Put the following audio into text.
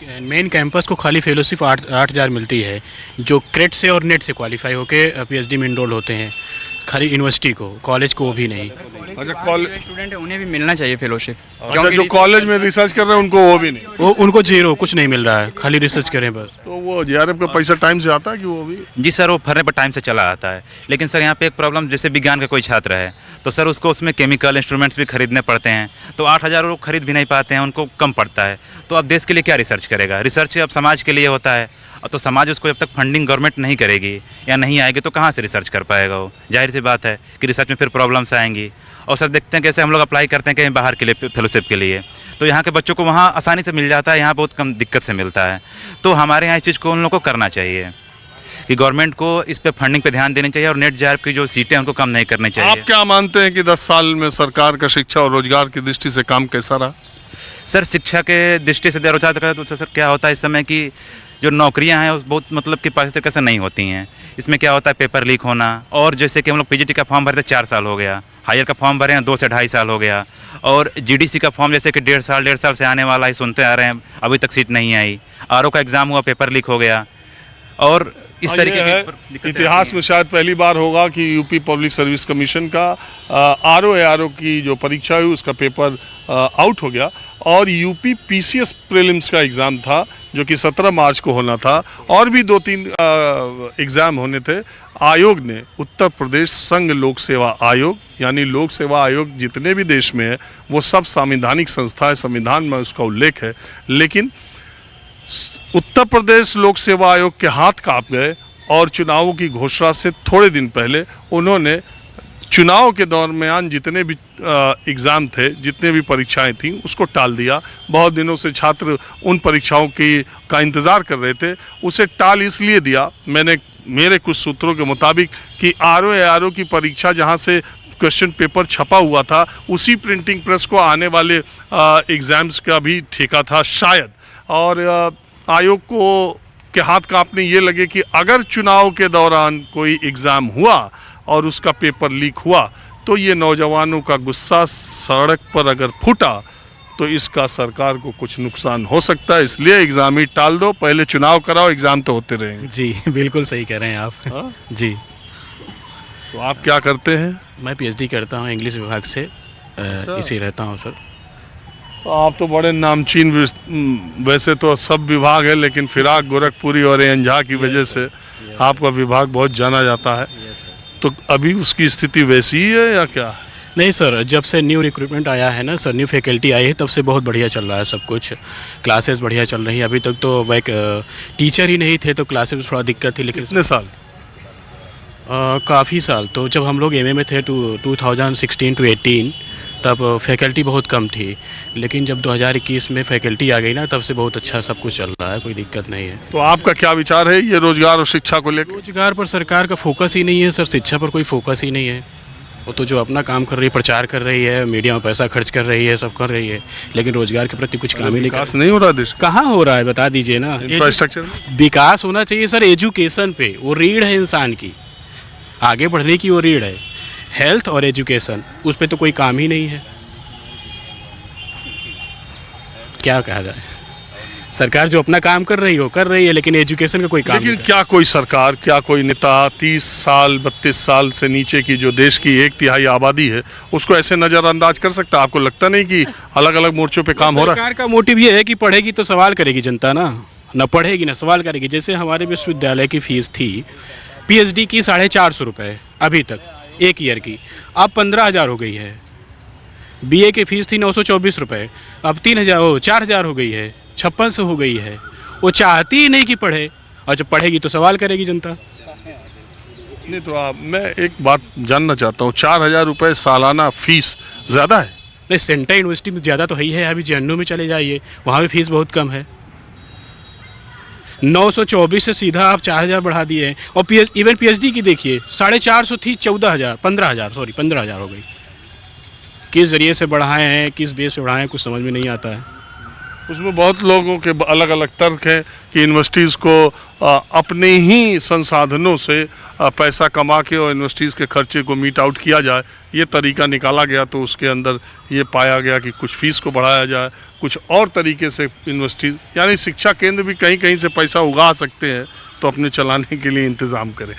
Main campus को खाली fellowship 8,000 मिलती है, जो क्रेट से और नेट से क्वालिफाई होके पीएचडी में इनरोल होते हैं, खाली यूनिवर्सिटी को, कॉलेज को भी नहीं। अच्छा, कॉलेज स्टूडेंट है उन्हें भी मिलना चाहिए फेलोशिप। अच्छा, जो कॉलेज में रिसर्च कर रहे हैं उनको वो भी नहीं? वो उनको जीरो, कुछ नहीं मिल रहा है, खाली रिसर्च करें बस। तो वो जेआरएफ का पैसा टाइम से आता है कि वो भी? जी सर, वो फर्रे पर टाइम से चला आता है, लेकिन सर यहाँ पे एक प्रॉब्लम, जैसे विज्ञान का कोई छात्र है तो सर उसको उसमें केमिकल इंस्ट्रूमेंट्स भी खरीदने पड़ते हैं, तो 8,000 लोग खरीद भी नहीं पाते हैं, उनको कम पड़ता है। तो अब देश के लिए क्या रिसर्च करेगा? रिसर्च अब समाज के लिए होता है, तो समाज उसको जब तक फंडिंग गवर्नमेंट नहीं करेगी या नहीं आएगी तो कहाँ से रिसर्च कर पाएगा वो? जाहिर सी बात है कि रिसर्च में फिर प्रॉब्लम्स आएंगी। और सर देखते हैं कैसे हम लोग अप्लाई करते हैं कहीं बाहर के लिए फेलोशिप के लिए, तो यहाँ के बच्चों को वहाँ आसानी से मिल जाता है, यहाँ बहुत कम दिक्कत से मिलता है। तो हमारे यहाँ इस चीज़ को उन लोगों को करना चाहिए कि गवर्नमेंट को इस पे फंडिंग पे ध्यान देनी चाहिए और नेट जेआरएफ की जो सीटें हैं उनको कम नहीं करनी चाहिए। आप क्या मानते हैं कि 10 साल में सरकार का शिक्षा और रोजगार की दृष्टि से काम कैसा रहा? सर शिक्षा के दृष्टि से रोजगार तो सर क्या होता है इस समय कि जो नौकरियां हैं उस बहुत मतलब कि पास तरीके से नहीं होती हैं। इसमें क्या होता है, पेपर लीक होना, और जैसे कि हम लोग पीजीटी का फॉर्म भरे थे 4 साल हो गया, हायर का फॉर्म भरे हैं 2 से 2.5 साल हो गया, और जीडीसी का फॉर्म जैसे कि 1.5 साल से आने वाला है, सुनते आ रहे हैं, अभी तक सीट नहीं आई। आरओ का एग्ज़ाम हुआ, पेपर लीक हो गया, और इस तरीके की इतिहास में शायद पहली बार होगा कि यूपी पब्लिक सर्विस कमीशन का आरओ की जो परीक्षा हुई उसका पेपर आउट हो गया, और यूपी पीसीएस प्रीलिम्स का एग्ज़ाम था जो कि 17 मार्च को होना था, और भी 2-3 एग्ज़ाम होने थे। आयोग ने, उत्तर प्रदेश संघ लोक सेवा आयोग, यानी लोक सेवा आयोग जितने भी देश में है वो सब संवैधानिक संस्था है, संविधान में उसका उल्लेख है, लेकिन उत्तर प्रदेश लोक सेवा आयोग के हाथ कांप गए और चुनावों की घोषणा से थोड़े दिन पहले उन्होंने चुनाव के दरमियान जितने भी एग्ज़ाम थे, जितने भी परीक्षाएं थीं, उसको टाल दिया। बहुत दिनों से छात्र उन परीक्षाओं का इंतज़ार कर रहे थे, उसे टाल इसलिए दिया, मेरे कुछ सूत्रों के मुताबिक, कि आरओ की परीक्षा जहां से क्वेश्चन पेपर छपा हुआ था उसी प्रिंटिंग प्रेस को आने वाले एग्ज़ाम्स का भी ठेका था शायद, और आयोग को के हाथ कांपने ये लगे कि अगर चुनाव के दौरान कोई एग्ज़ाम हुआ और उसका पेपर लीक हुआ तो ये नौजवानों का गुस्सा सड़क पर अगर फूटा तो इसका सरकार को कुछ नुकसान हो सकता है, इसलिए एग्ज़ाम ही टाल दो, पहले चुनाव कराओ, एग्ज़ाम तो होते रहेंगे। जी बिल्कुल सही कह रहे हैं आप। जी, तो आप क्या करते हैं? मैं पीएचडी करता हूँ इंग्लिश विभाग से, इसी रहता हूँ सर। तो आप तो बड़े नामचीन, वैसे तो सब विभाग है लेकिन फिराक गोरखपुरी और एन झा की वजह से आपका विभाग बहुत जाना जाता है। तो अभी उसकी स्थिति वैसी ही है या क्या? नहीं सर, जब से न्यू रिक्रूटमेंट आया है ना सर, न्यू फैकल्टी आई है, तब से बहुत बढ़िया चल रहा है सब कुछ, क्लासेस बढ़िया चल रही है। अभी तक तो टीचर ही नहीं थे तो क्लासेस में थोड़ा दिक्कत थी, लेकिन कितने साल? काफ़ी साल, तो जब हम लोग एमए में थे 2016 to 18 तब फैकल्टी बहुत कम थी, लेकिन जब 2021 में फैकल्टी आ गई ना, तब से बहुत अच्छा सब कुछ चल रहा है, कोई दिक्कत नहीं है। तो आपका क्या विचार है ये रोजगार और शिक्षा को लेकर? रोजगार पर सरकार का फोकस ही नहीं है सर, शिक्षा पर कोई फोकस ही नहीं है। वो तो जो अपना काम कर रही है, प्रचार कर रही है, मीडिया में पैसा खर्च कर रही है, सब कर रही है, लेकिन रोजगार के प्रति कुछ काम ही नहीं विकास नहीं हो रहा देश? कहाँ हो रहा है बता दीजिए ना। इंफ्रास्ट्रक्चर विकास होना चाहिए सर, एजुकेशन पे, वो रीढ़ है इंसान की, आगे बढ़ने की वो रीढ़ है, हेल्थ और एजुकेशन, उस पर तो कोई काम ही नहीं है। क्या कहा जाए, सरकार जो अपना काम कर रही है, लेकिन एजुकेशन का कोई काम लेकिन नहीं। क्या कोई सरकार, क्या कोई नेता 30 साल 32 साल से नीचे की जो देश की 1/3 आबादी है उसको ऐसे नज़रअंदाज कर सकता है? आपको लगता नहीं कि अलग अलग मोर्चों पे काम हो रहा है? सरकार का मोटिव ये है कि पढ़ेगी तो सवाल करेगी जनता ना पढ़ेगी ना सवाल करेगी। जैसे हमारे विश्वविद्यालय की फीस थी पीएचडी की 450 रुपये अभी तक, एक ईयर की, अब 15,000 हो गई है। बीए की फीस थी 924 रुपये, अब 4,000 हो गई है, 5600 हो गई है। वो चाहती ही नहीं कि पढ़े, और जब पढ़ेगी तो सवाल करेगी जनता। नहीं तो मैं एक बात जानना चाहता हूँ, 4,000 रुपये सालाना फीस ज़्यादा है? नहीं, सेंट्रल यूनिवर्सिटी में ज़्यादा तो है ही है, अभी जेएनयू में चले जाइए, वहाँ भी फीस बहुत कम है। 924 से सीधा आप 4,000 बढ़ा दिए हैं, और इवन पीएचडी की देखिए 450 थी, 15,000 हो गई। किस जरिए से बढ़ाए हैं, किस बेस पे बढ़ाए हैं, कुछ समझ में नहीं आता है। उसमें बहुत लोगों के अलग अलग तर्क हैं कि यूनिवर्सिटीज़ को अपने ही संसाधनों से पैसा कमा के और यूनिवर्सिटीज़ के खर्चे को मीट आउट किया जाए। ये तरीका निकाला गया तो उसके अंदर ये पाया गया कि कुछ फ़ीस को बढ़ाया जाए, कुछ और तरीके से यूनिवर्सिटीज़ यानी शिक्षा केंद्र भी कहीं कहीं से पैसा उगा सकते हैं तो अपने चलाने के लिए इंतज़ाम करें।